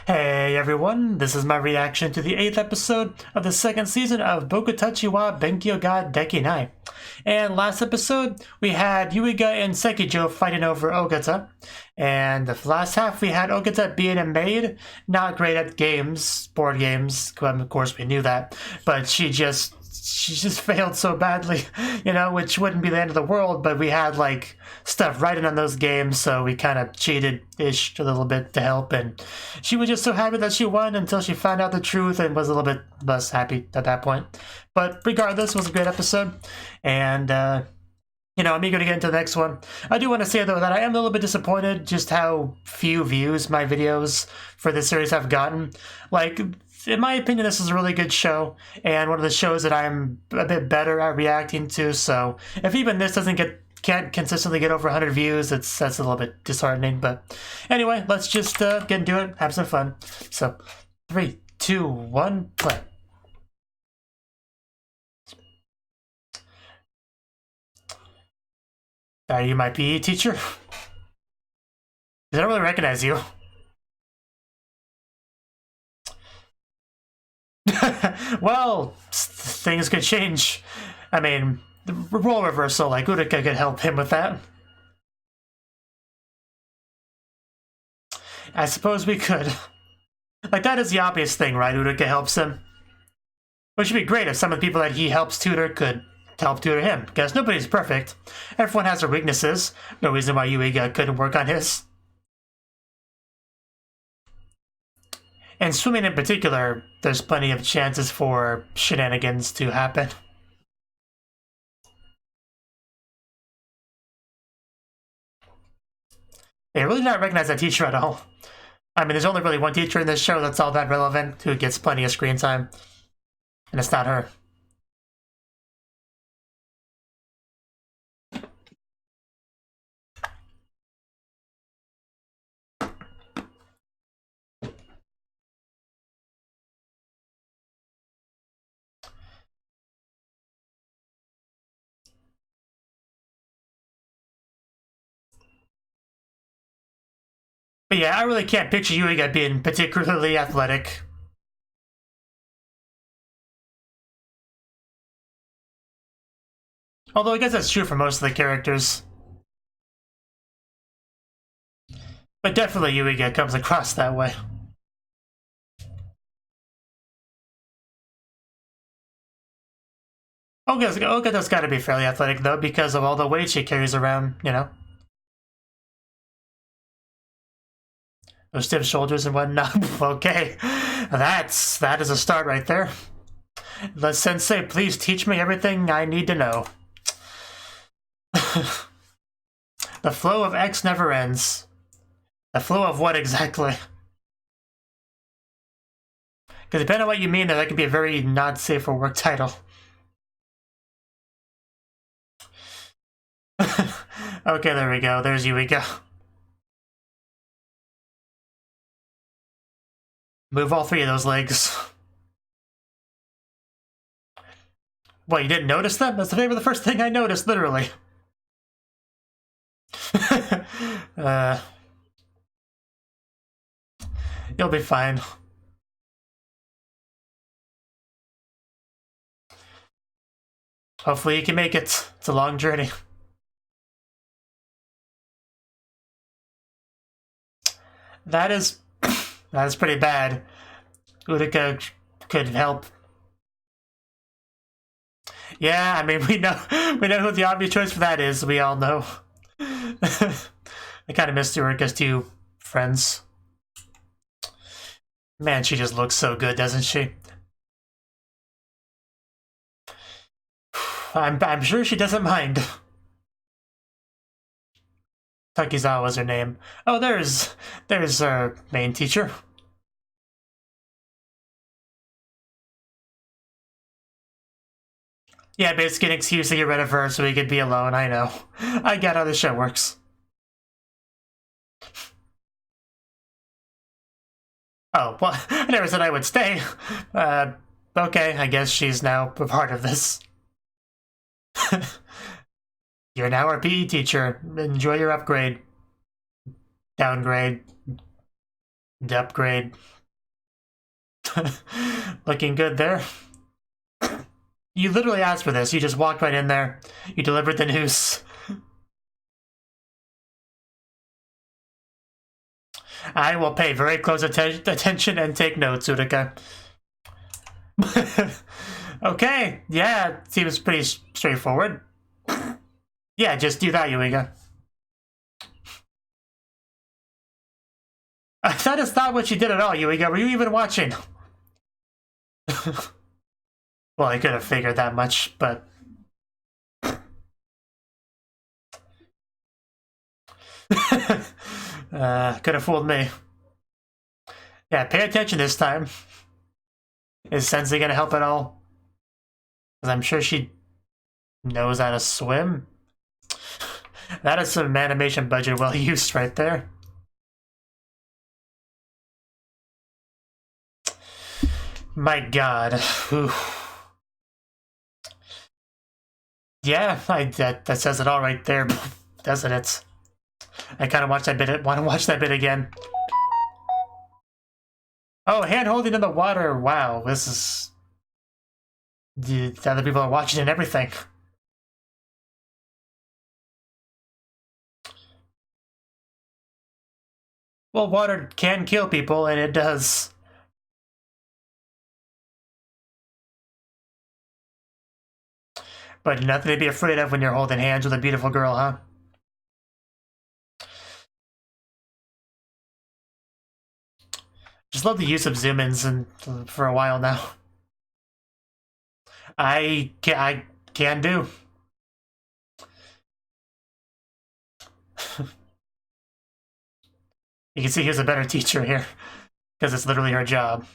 Hey everyone, this is my reaction to the 8th episode of the 2nd season of Bokutachi wa Benkyou ga Dekinai. And last episode, we had Yuiga and Sekijo fighting over Ogata. And the last half, we had Ogata being a maid, not great at games, board games, of course we knew that, but she just failed so badly, you know, which wouldn't be the end of the world, but we had like stuff writing on those games, so we kind of cheated-ish a little bit to help, and she was just so happy that she won until she found out the truth and was a little bit less happy at that point. But regardless, it was a great episode, and you know, I'm eager to get into the next one. I do want to say, though, that I am a little bit disappointed just how few views my videos for this series have gotten. Like, in my opinion, this is a really good show, and one of the shows that I'm a bit better at reacting to, so if even this can't consistently get over 100 views, that's a little bit disheartening. But anyway, let's just get into it, have some fun. So, 3, 2, 1, play. Are you my PE teacher? I don't really recognize you. Well, things could change. I mean, the role reversal, like Uruka could help him with that. I suppose we could. Like, that is the obvious thing, right? Uruka helps him. Which would be great if some of the people that he helps tutor could help tutor him, because nobody's perfect. Everyone has their weaknesses. No reason why Yuiga couldn't work on his. And swimming in particular, there's plenty of chances for shenanigans to happen. They really not recognize that teacher at all. I mean, there's only really one teacher in this show that's all that relevant, who gets plenty of screen time. And it's not her. But yeah, I really can't picture Yuiga being particularly athletic. Although I guess that's true for most of the characters. But definitely Yuiga comes across that way. Ogata's gotta be fairly athletic, though, because of all the weight she carries around, you know? Those stiff shoulders and whatnot. Okay, that is a start right there. The sensei, please teach me everything I need to know. The flow of X never ends. The flow of what exactly? Because depending on what you mean, that could be a very not safe for work title. Okay, there we go. There's Yuiga. Move all 3 of those legs. What, you didn't notice them? That's the first thing I noticed, literally. You'll be fine. Hopefully you can make it. It's a long journey. That is pretty bad. Uruka could help. Yeah, I mean, we know who the obvious choice for that is. We all know. I kind of missed Uruka's 2 friends. Man, she just looks so good, doesn't she? I'm sure she doesn't mind. Takizawa's her name. Oh, there's our main teacher. Yeah, basically an excuse to get rid of her so he could be alone, I know. I get how the show works. Oh, well, I never said I would stay. Okay, I guess she's now a part of this. You're now our PE teacher. Enjoy your upgrade. Downgrade. Upgrade. Looking good there. You literally asked for this. You just walked right in there. You delivered the news. I will pay very close attention and take notes, Utica. Okay, yeah, seems pretty straightforward. Yeah, just do that, Yuiga. That is not what you did at all, Yuiga. Were you even watching? Well, I could have figured that much, but... could have fooled me. Yeah, pay attention this time. Is Sensei gonna help at all? Because I'm sure she knows how to swim. That is some animation budget well used right there. My god. Oof. Yeah, that says it all right there, doesn't it? I kind of want to watch that bit again. Oh, hand holding in the water. Wow, this is... The other people are watching and everything. Well, water can kill people, and it does. But nothing to be afraid of when you're holding hands with a beautiful girl, huh? Just love the use of zoom-ins for a while now. I can do. You can see who's a better teacher here, because it's literally her job.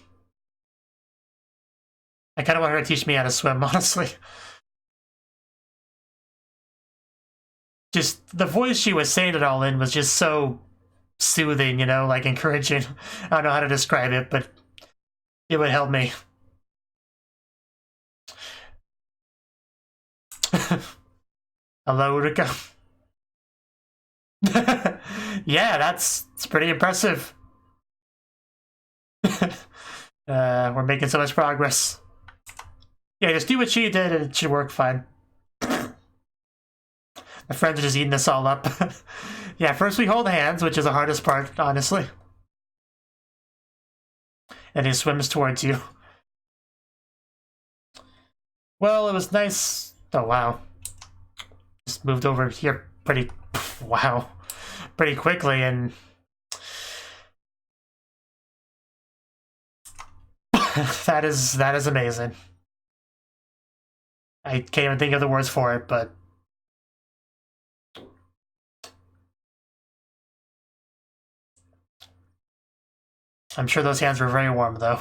I kind of want her to teach me how to swim, honestly. Just the voice she was saying it all in was just so soothing, you know, like encouraging. I don't know how to describe it, but it would help me. Hello, Urika. Yeah, it's pretty impressive. We're making so much progress. Yeah, just do what she did and it should work fine. My friends are just eating this all up. Yeah, first we hold hands, which is the hardest part, honestly. And he swims towards you. Well, it was nice. Oh, wow. Just moved over here pretty... Wow. Pretty quickly, and... that is amazing. I can't even think of the words for it, but... I'm sure those hands were very warm, though.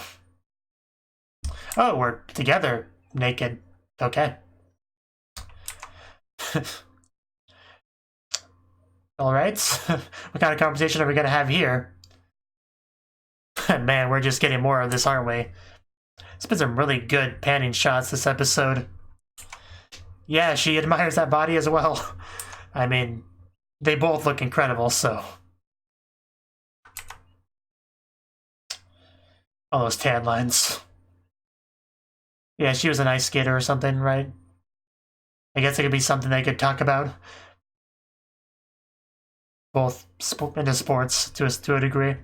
Oh, we're together, naked. Okay. Alright. What kind of conversation are we going to have here? Man, we're just getting more of this, aren't we? It's been some really good panning shots this episode. Yeah, she admires that body as well. I mean, they both look incredible, so... All those tan lines. Yeah, she was an ice skater or something, right? I guess it could be something they could talk about. Both into sports to a degree.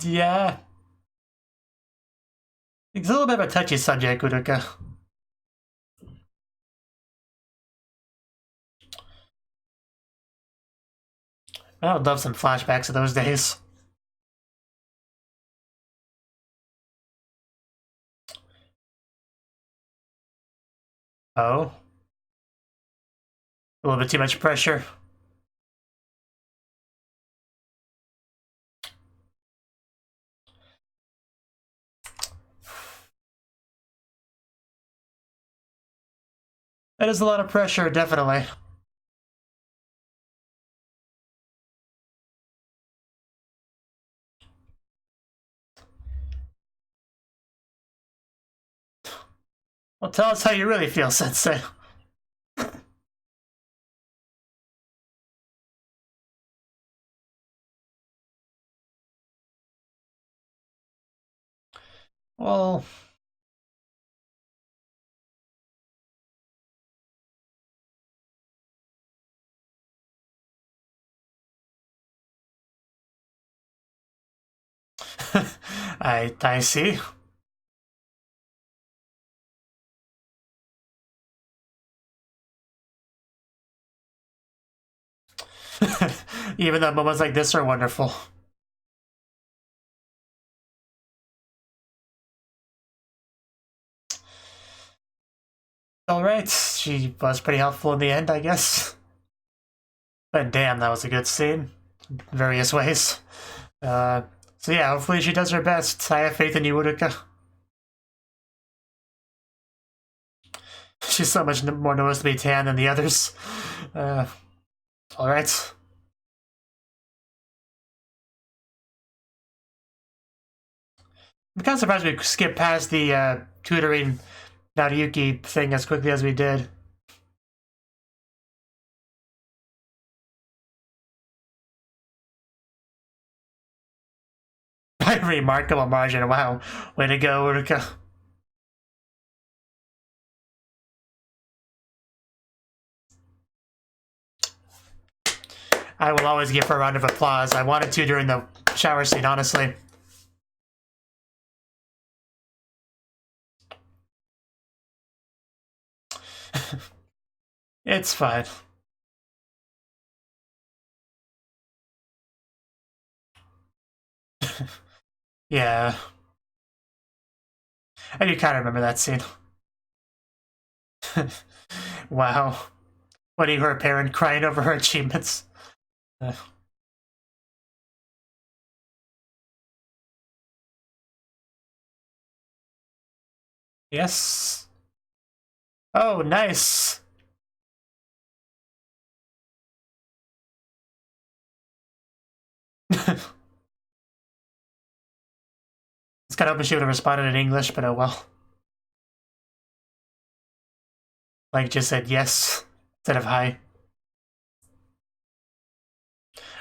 Yeah. It's a little bit of a touchy subject, Uruka. I would love some flashbacks of those days. Oh. A little bit too much pressure. That is a lot of pressure, definitely. Well, tell us how you really feel, Sensei. Well... I see. Even though moments like this are wonderful. Alright, she was pretty helpful in the end, I guess. But damn, that was a good scene. In various ways. So yeah, hopefully she does her best. I have faith in you, Uruka. She's so much more noticeably tan than the others. Alright. I'm kind of surprised we skipped past the tutoring Nariyuki thing as quickly as we did. Remarkable margin, wow. Way to go, Uruka. I will always give her a round of applause. I wanted to during the shower scene, honestly. It's fine. Yeah. I do kind of remember that scene. Wow. When you hear a parent crying over her achievements. Yes. Oh, nice. It's kind of hoping she would have responded in English, but oh well. Like, just said yes instead of hi.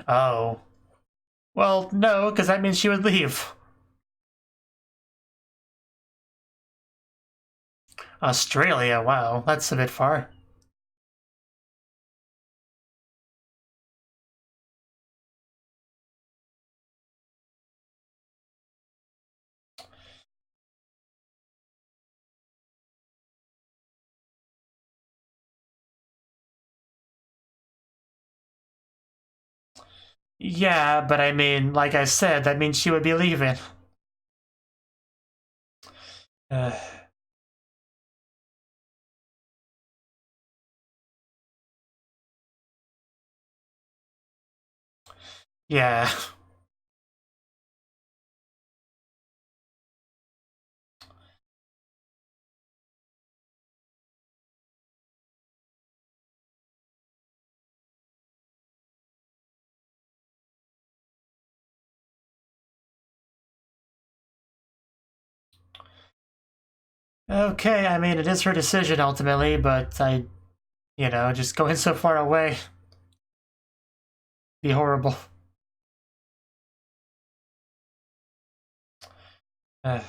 Oh. Well, no, because that means she would leave. Australia, wow, that's a bit far. Yeah, but I mean, like I said, that means she would be leaving. Uh, yeah. Okay, I mean, it is her decision ultimately, but you know, just going so far away. Be horrible. Uh,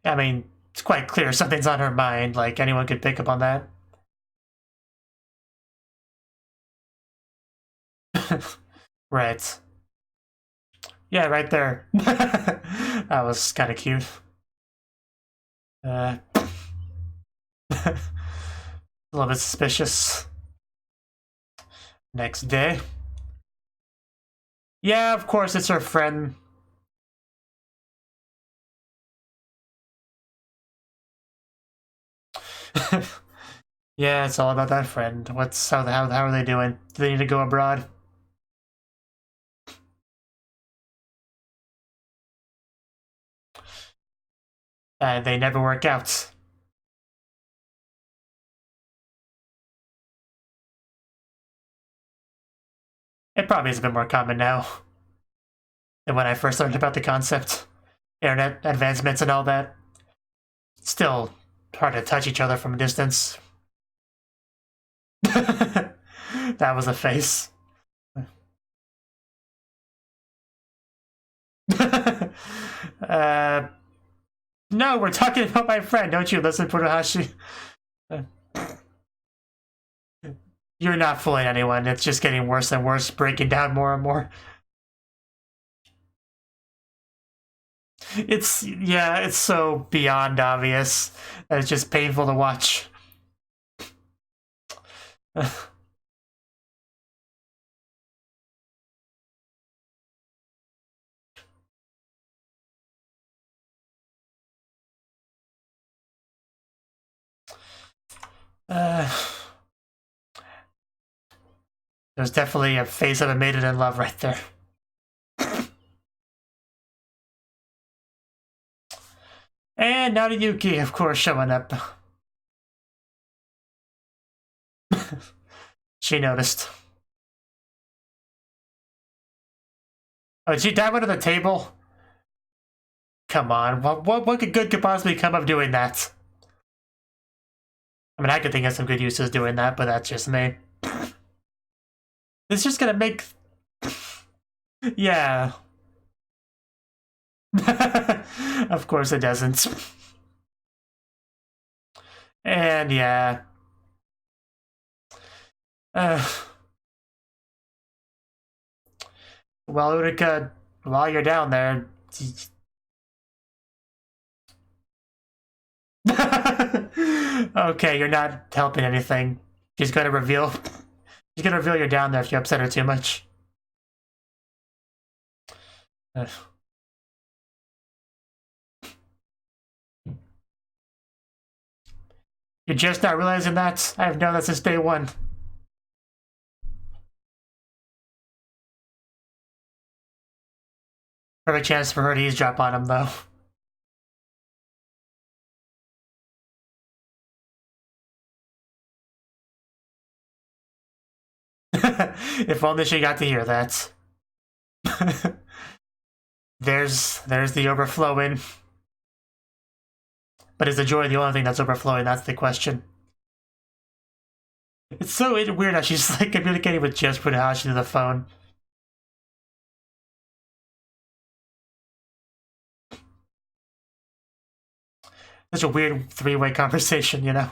I mean, it's quite clear something's on her mind, like anyone could pick up on that. Right. Yeah, right there. That was kind of cute. A little bit suspicious. Next day. Yeah, of course, it's her friend. Yeah, it's all about that friend. How are they doing? Do they need to go abroad? They never work out. It probably is a bit more common now than when I first learned about the concept. Internet advancements and all that. Still hard to touch each other from a distance. That was a face. No, we're talking about my friend. Don't you listen, Furuhashi? You're not fooling anyone. It's just getting worse and worse, breaking down more and more. It's so beyond obvious that it's just painful to watch. There's definitely a face of a maiden in love right there. And now to Yuki, of course, showing up. She noticed. Oh, did she dive under the table? Come on, what good could possibly come of doing that? I mean, I could think of some good uses doing that, but that's just me. It's just gonna make... Yeah. Of course it doesn't. And yeah. Well, Urika, while you're down there... Okay, you're not helping anything. She's gonna reveal you're down there if you upset her too much. You're just not realizing that? I have known that since day one. Perfect chance for her to eavesdrop on him, though. If only she got to hear that. There's the overflowing. But is the joy the only thing that's overflowing? That's the question. It's so weird how she's like communicating with just Furuhashi through the phone. Such a weird three-way conversation, you know?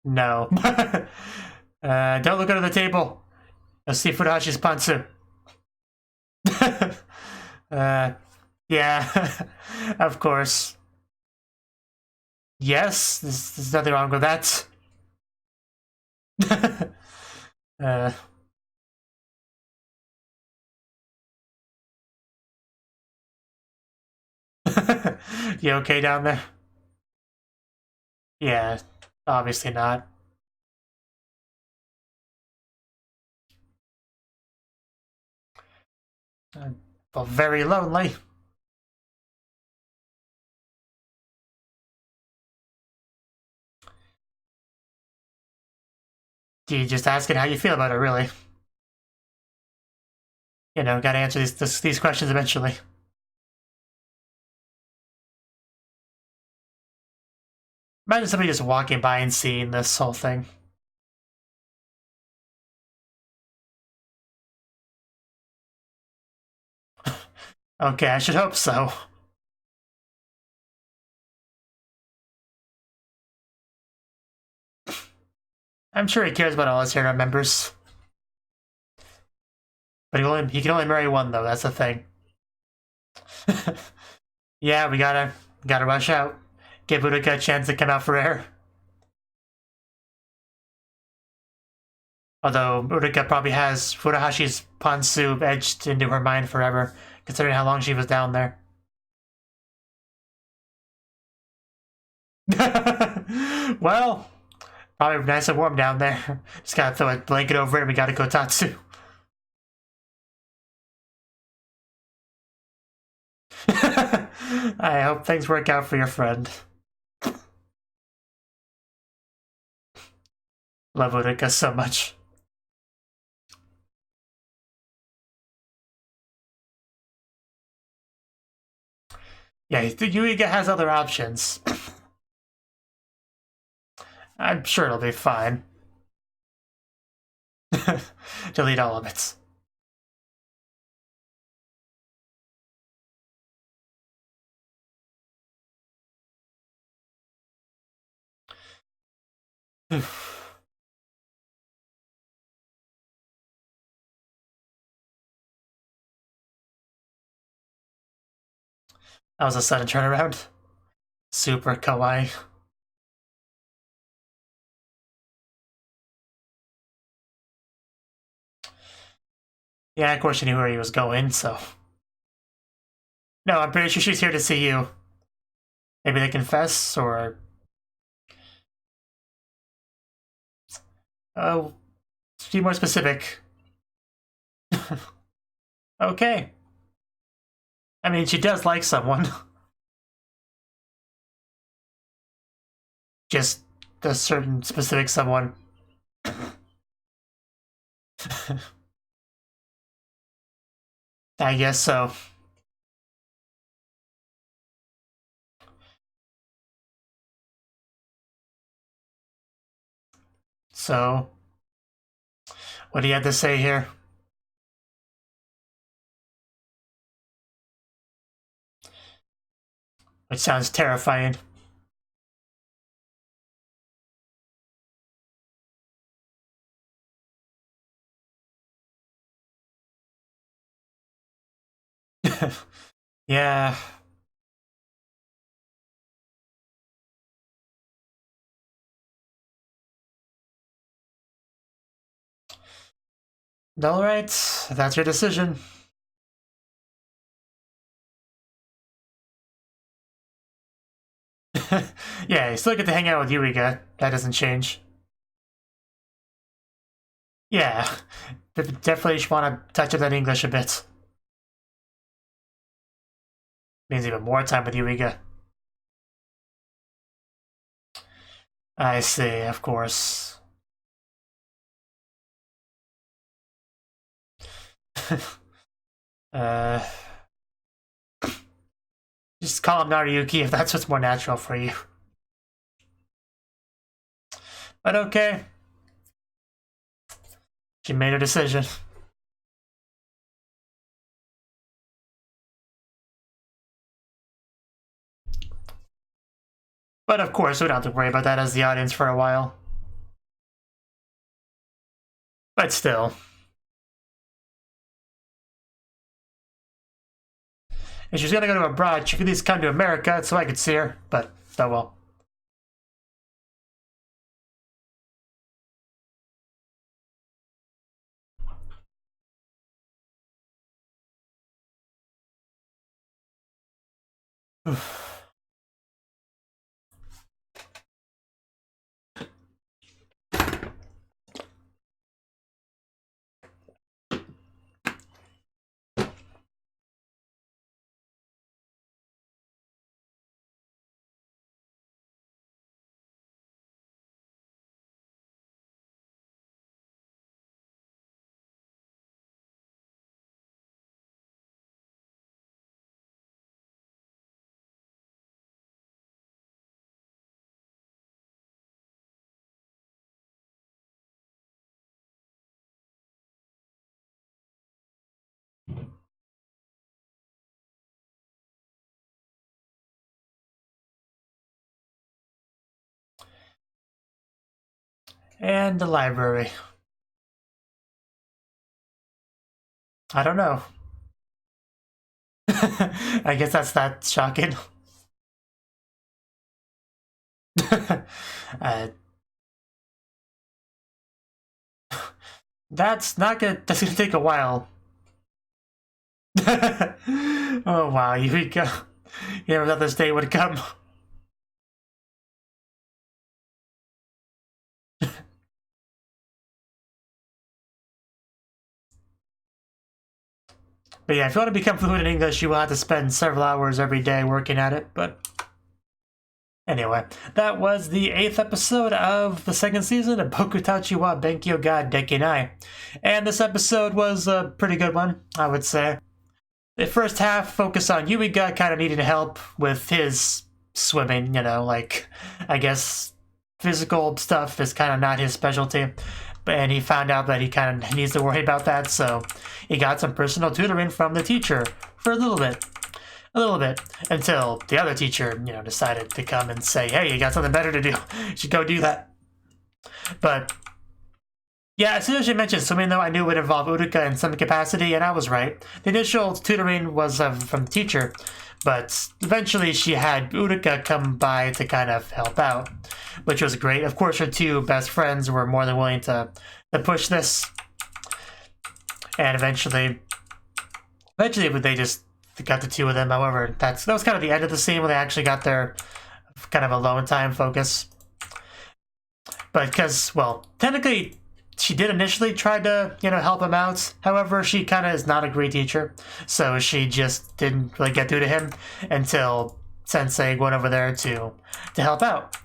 No. Don't look under the table. You'll see Furuhashi's pantsu. Yeah, of course. Yes, there's nothing wrong with that. You okay down there? Yeah, obviously not. Well, very lonely. You just asking how you feel about it, really. You know, gotta answer these questions eventually. Imagine somebody just walking by and seeing this whole thing. Okay, I should hope so. I'm sure he cares about all his hero members. But he can only marry one, though, that's the thing. Yeah, we gotta rush out. Give Urika a chance to come out for air. Although Urika probably has Furuhashi's pantsu etched into her mind forever, considering how long she was down there. Well, probably nice and warm down there. Just gotta throw a blanket over it and we gotta go Tatsu. I hope things work out for your friend. Love Urika so much. Yeah, Yuiga has other options. I'm sure it'll be fine. Delete all of it. That was a sudden turnaround. Super kawaii. Yeah, of course she knew where he was going, so... No, I'm pretty sure she's here to see you. Maybe they confess, or... Oh, be more specific. Okay. I mean, she does like someone. Just a certain specific someone. I guess so. So, what do you have to say here? Which sounds terrifying. Yeah. Alright, that's your decision. Yeah, you still get to hang out with Yuiga. That doesn't change. Yeah, definitely just want to touch up that English a bit. Means even more time with Yuiga. I see, of course. Just call him Nariyuki if that's what's more natural for you. But okay. She made her decision. But of course, we don't have to worry about that as the audience for a while. But still. If she's gonna go to abroad, she could at least come to America so I could see her, but oh well. And the library. I don't know. I guess that's that shocking. That's gonna take a while. Oh wow, you go. You never thought this day would come. But yeah, if you want to become fluent in English, you will have to spend several hours every day working at it, but... Anyway, that was the 8th episode of the second season of Bokutachi wa Benkyou ga Dekinai. And this episode was a pretty good one, I would say. The first half focused on Yuiga kind of needing help with his swimming, you know, like, I guess physical stuff is kind of not his specialty. and he found out that he kind of needs to worry about that, so he got some personal tutoring from the teacher for a little bit, until the other teacher, you know, decided to come and say, hey, you got something better to do, you should go do that. But yeah, as soon as she mentioned swimming, though, I knew it would involve Uruka in some capacity, and I was right. The initial tutoring was from the teacher, but eventually she had Uruka come by to kind of help out, which was great. Of course, her two best friends were more than willing to push this, and eventually they just got the two of them. However, that was kind of the end of the scene when they actually got their kind of alone time focus. But because, well, technically, she did initially try to, you know, help him out. However, she kind of is not a great teacher, so she just didn't really get through to him until Sensei went over there to help out.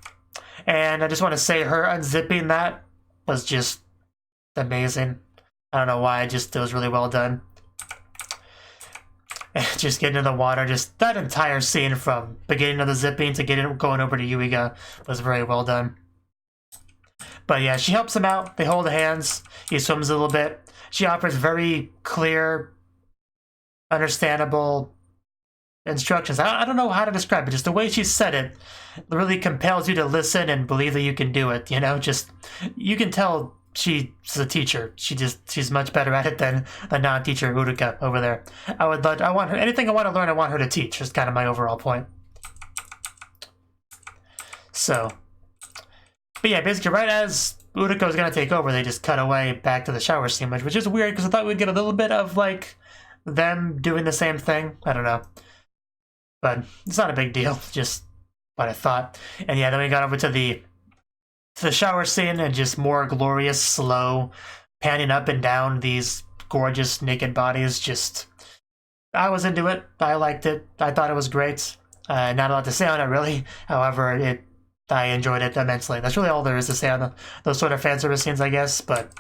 And I just want to say her unzipping that was just amazing. I don't know why, it was really well done. And just getting in the water, just that entire scene from beginning of the zipping to going over to Yuiga was very well done. But yeah, she helps him out. They hold hands. He swims a little bit. She offers very clear, understandable instructions. I don't know how to describe it. Just the way she said it really compels you to listen and believe that you can do it. You know, just you can tell she's a teacher. She's much better at it than the non-teacher Uruka over there. I want her anything I want to learn. I want her to teach. Is kind of my overall point. So. But yeah, basically, right as Uruka was going to take over, they just cut away back to the shower scene, which is weird because I thought we'd get a little bit of, like, them doing the same thing. I don't know. But it's not a big deal, just what I thought. And yeah, then we got over to the shower scene and just more glorious, slow, panning up and down these gorgeous naked bodies. Just, I was into it. I liked it. I thought it was great. Not a lot to say on it, really. However, I enjoyed it immensely. That's really all there is to say on those sort of fan service scenes, I guess, but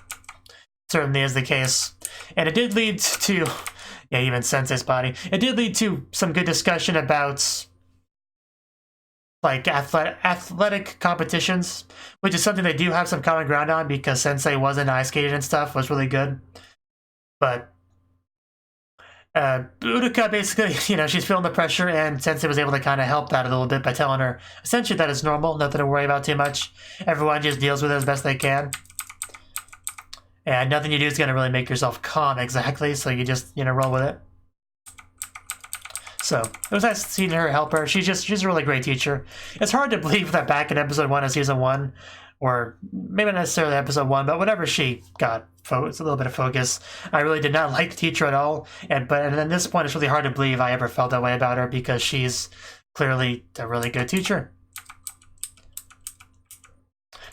certainly is the case. And it did lead to, yeah, even Sensei's body. It did lead to some good discussion about, like, athletic competitions, which is something they do have some common ground on because Sensei wasn't ice skating and stuff, was really good. But Uruka basically, you know, she's feeling the pressure, and Sensei was able to kind of help that a little bit by telling her essentially that it's normal, nothing to worry about too much. Everyone just deals with it as best they can. And nothing you do is going to really make yourself calm exactly, so you just, you know, roll with it. So, it was nice seeing her help her. She's a really great teacher. It's hard to believe that back in episode 1 of season 1, or maybe not necessarily episode 1, but whenever she got a little bit of focus, I really did not like the teacher at all. And at this point, it's really hard to believe I ever felt that way about her because she's clearly a really good teacher.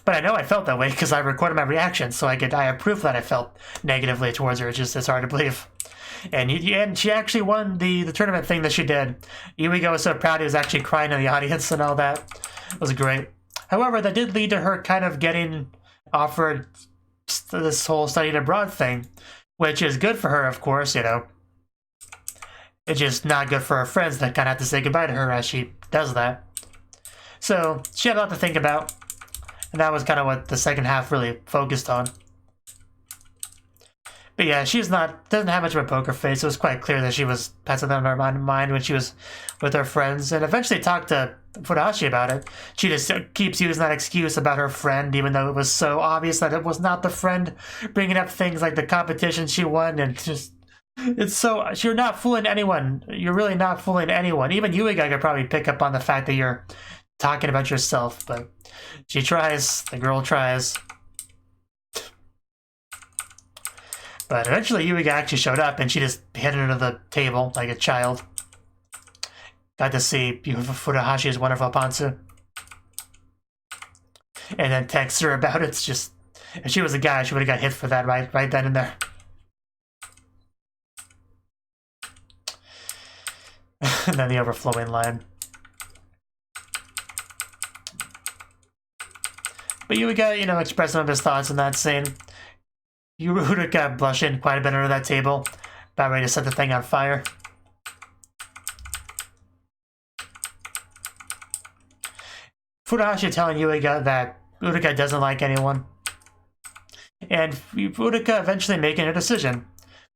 But I know I felt that way because I recorded my reaction, so I have proof that I felt negatively towards her. It's hard to believe. And she actually won the tournament thing that she did. Yuiga was so proud he was actually crying in the audience and all that. It was great. However, that did lead to her kind of getting offered this whole studying abroad thing, which is good for her, of course, you know. It's just not good for her friends that kind of have to say goodbye to her as she does that. So she had a lot to think about, and that was kind of what the second half really focused on. But yeah, doesn't have much of a poker face. It was quite clear that she was passing that on her mind when she was with her friends, and eventually talked to Furuhashi about it. She just keeps using that excuse about her friend, even though it was so obvious that it was not the friend, bringing up things like the competition she won, and just, you're not fooling anyone. You're really not fooling anyone. Even Yuiga could probably pick up on the fact that you're talking about yourself, but she tries. The girl tries. But eventually Yuiga actually showed up, and she just hit under the table like a child. Got to see Furuhashi's wonderful pantsu. And then text her about it. It's just, if she was a guy, she would have got hit for that right then and there. And then the overflowing line. But Yuiga, you know, expressed some of his thoughts in that scene. Uruka blushing quite a bit under that table, about ready to set the thing on fire. Furuhashi telling Yuiga that Uruka doesn't like anyone. and Utica eventually making a decision,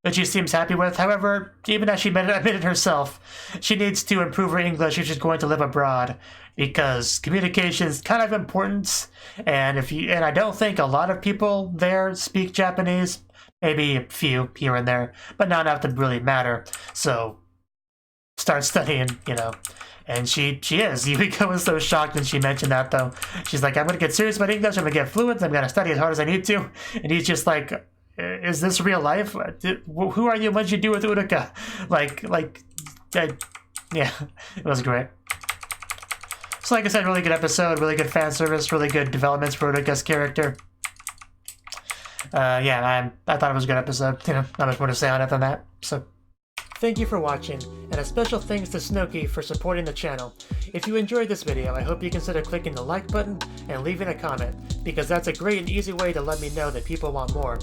which she seems happy with. However, even as she admitted herself, she needs to improve her English if she's going to live abroad, because communication is kind of important, and I don't think a lot of people there speak Japanese, maybe a few here and there, but not enough to really matter. So start studying, And she is. Yuriko was so shocked when she mentioned that, though. She's like, I'm going to get serious about English, I'm going to get fluent, I'm going to study as hard as I need to. And he's just like, is this real life? Who are you? What did you do with Utica? Yeah, it was great. So like I said, really good episode, really good fan service, really good developments for Utica's character. I thought it was a good episode. Not much more to say on it than that. So thank you for watching, and a special thanks to Cnouki for supporting the channel. If you enjoyed this video, I hope you consider clicking the like button and leaving a comment, because that's a great and easy way to let me know that people want more.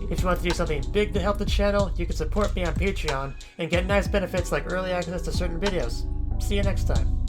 If you want to do something big to help the channel, you can support me on Patreon and get nice benefits like early access to certain videos. See you next time.